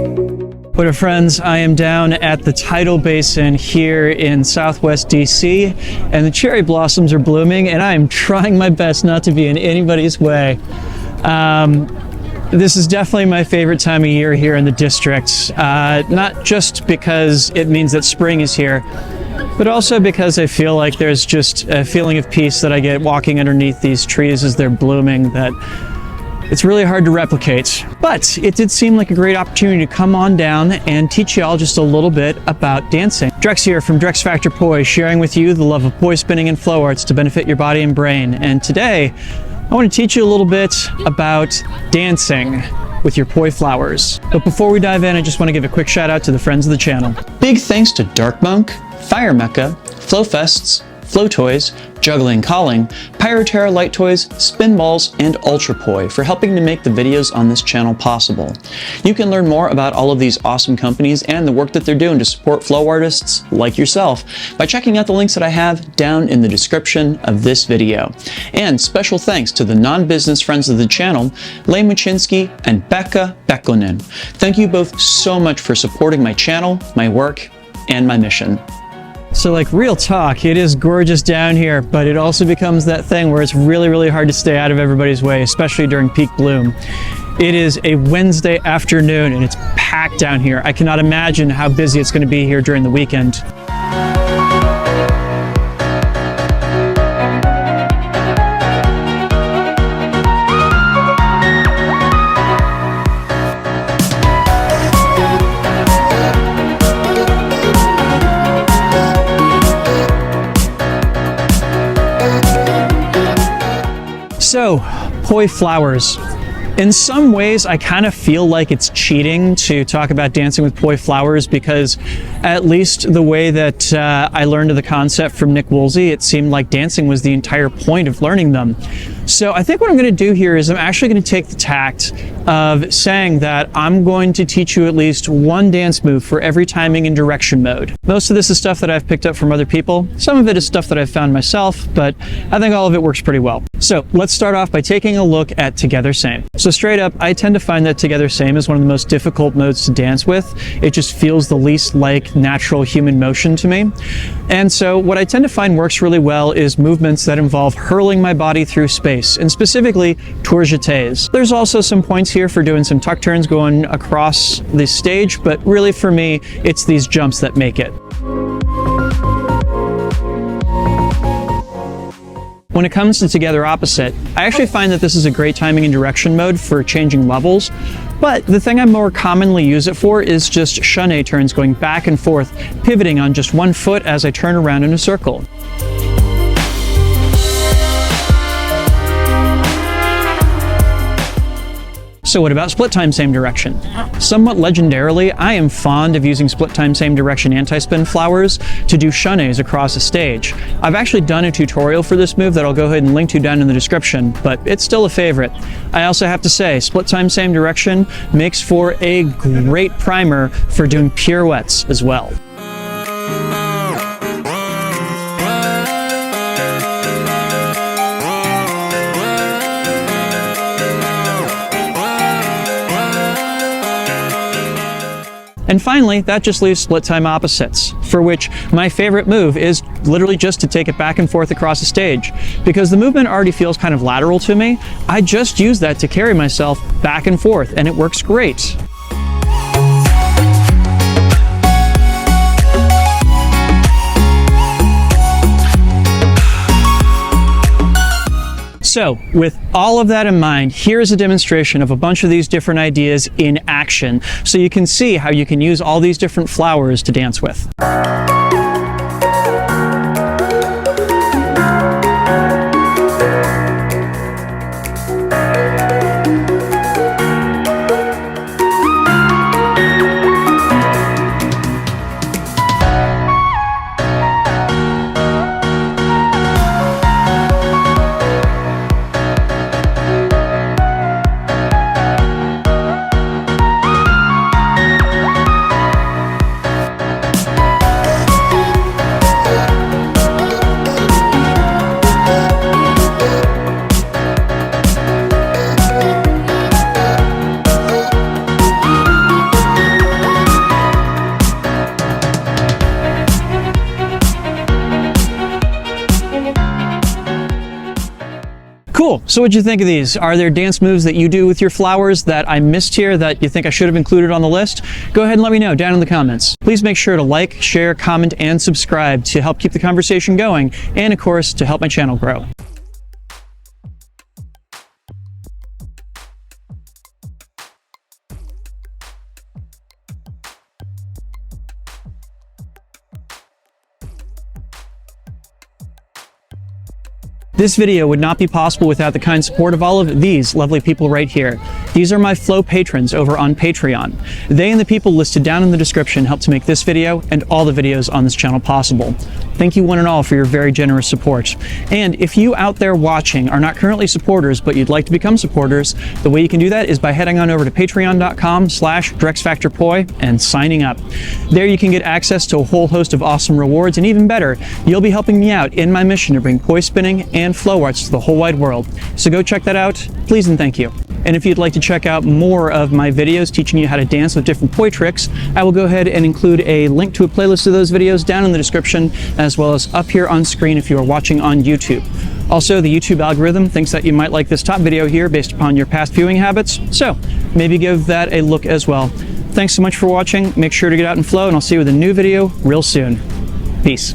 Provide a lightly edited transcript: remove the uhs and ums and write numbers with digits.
What up, friends? I am down at the tidal basin here in Southwest DC, and the cherry blossoms are blooming, and I am trying my best not to be in anybody's way. This is definitely my favorite time of year here in the district, not just because it means that spring is here, but also because I feel like there's just a feeling of peace that I get walking underneath these trees as they're blooming that it's really hard to replicate. But it did seem like a great opportunity to come on down and teach y'all just a little bit about dancing. Drex here from Drex Factor Poi, sharing with you the love of poi spinning and flow arts to benefit your body and brain. And today, I want to teach you a little bit about dancing with your poi flowers. But before we dive in, I just want to give a quick shout out to the friends of the channel. Big thanks to Dark Monk, Fire Mecca, Flow Fests, Flow Toys, Juggling Calling, Pyroterra Light Toys, Spin Balls, and Ultrapoi for helping to make the videos on this channel possible. You can learn more about all of these awesome companies and the work that they're doing to support flow artists like yourself by checking out the links that I have down in the description of this video. And special thanks to the non-business friends of the channel, Lain Mochinsky and Pekha Pekkonen. Thank you both so much for supporting my channel, my work, and my mission. So like real talk, it is gorgeous down here, but it also becomes that thing where it's really hard to stay out of everybody's way, especially during peak bloom. It is a Wednesday afternoon and it's packed down here. I cannot imagine how busy it's going to be here during the weekend. So, poi flowers. In some ways, I kind of feel like it's cheating to talk about dancing with poi flowers because at least the way that I learned of the concept from Nick Woolsey, it seemed like dancing was the entire point of learning them. So I think what I'm going to do here is I'm actually going to take the tact of saying that I'm going to teach you at least one dance move for every timing and direction mode. Most of this is stuff that I've picked up from other people. Some of it is stuff that I've found myself, but I think all of it works pretty well. So let's start off by taking a look at Together Same. So straight up, I tend to find that Together Same is one of the most difficult modes to dance with. It just feels the least like natural human motion to me. And so what I tend to find works really well is movements that involve hurling my body through space, and specifically tours jetés. There's also some points here for doing some tuck turns going across the stage, but really for me, it's these jumps that make it. When it comes to Together Opposite, I actually find that this is a great timing and direction mode for changing levels, but the thing I more commonly use it for is just chané turns going back and forth, pivoting on just one foot as I turn around in a circle. So what about split time same direction? Somewhat legendarily, I am fond of using split time same direction anti-spin flowers to do chanés across a stage. I've actually done a tutorial for this move that I'll go ahead and link to down in the description, but it's still a favorite. I also have to say, split time same direction makes for a great primer for doing pirouettes as well. And finally, that just leaves split time opposites, for which my favorite move is literally just to take it back and forth across the stage. Because the movement already feels kind of lateral to me, I just use that to carry myself back and forth, and it works great. So, with all of that in mind, here's a demonstration of a bunch of these different ideas in action, so you can see how you can use all these different flowers to dance with. Cool. So what'd you think of these? Are there dance moves that you do with your flowers that I missed here that you think I should have included on the list? Go ahead and let me know down in the comments. Please make sure to like, share, comment, and subscribe to help keep the conversation going, and of course, to help my channel grow. This video would not be possible without the kind support of all of these lovely people right here. These are my Flow patrons over on Patreon. They and the people listed down in the description help to make this video and all the videos on this channel possible. Thank you one and all for your very generous support. And if you out there watching are not currently supporters but you'd like to become supporters, the way you can do that is by heading on over to patreon.com/DrexFactorPoi and signing up. There you can get access to a whole host of awesome rewards, and even better, you'll be helping me out in my mission to bring poi spinning and flow arts to the whole wide world. So go check that out, please and thank you. And if you'd like to check out more of my videos teaching you how to dance with different poi tricks, I will go ahead and include a link to a playlist of those videos down in the description, as well as up here on screen if you are watching on YouTube. Also, the YouTube algorithm thinks that you might like this top video here based upon your past viewing habits, so maybe give that a look as well. Thanks so much for watching. Make sure to get out and flow, and I'll see you with a new video real soon. Peace.